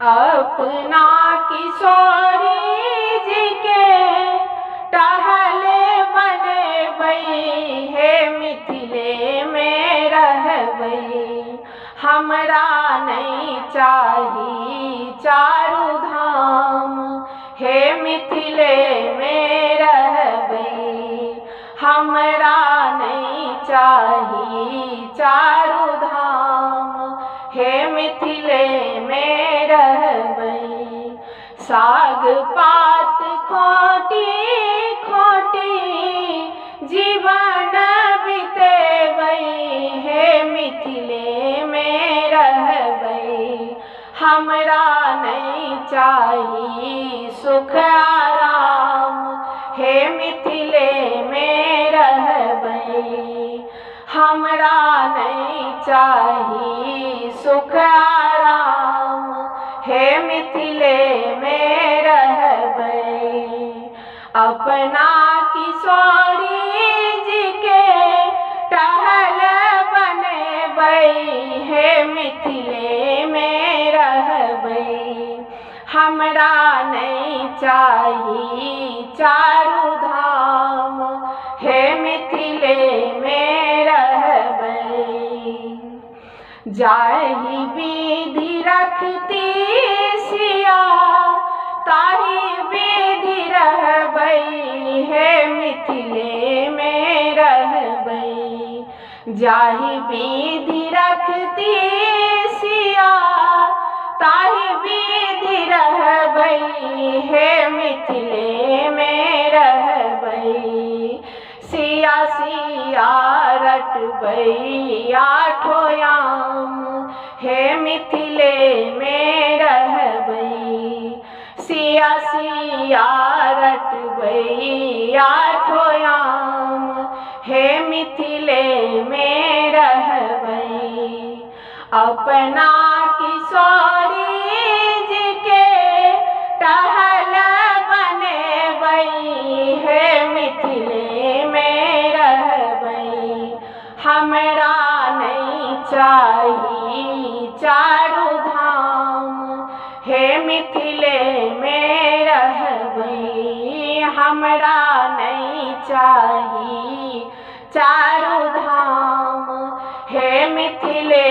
अपना किशोरी जी के टहले बने बई हे मिथिले में रहबई। हमरा नहीं चाही चारू धाम हे मिथिले में रहबई। हमरा नहीं चाही चारू धाम हे मिथिले में रहबई। साग पात खोटी खोटी जीवन बितेबई हे मिथिले में रहबई। हमरा नहीं चाही सुख आराम हे मिथिले में रहबई। हमरा नहीं चाही सुख आराम हे मिथिले में रहबई। अपना किशोरी जी के टहल बने बई हे मिथिले में रहबई। हमरा नहीं चाही चारू धाम हे मिथिले में रहबई। जाहि विधि रखती सिया ताहि विधि रहबई हे मिथिले में रहबई। जाहि विधि रखती सिया ताहि विधि रहबई हे मिथिले में रहबई। सिया सिया रटबई आठो याम हे मिथिले में रहबई। सिया सिया रटबई आठो याम हे मिथिले में रहबई। अपना किशोरी जी के टहल बने बई हे मिथिले में रहबई। हमरा नहीं चाही चारू धाम हे मिथिले में रहबई। हमरा नहीं चाही चारू धाम हे मिथिले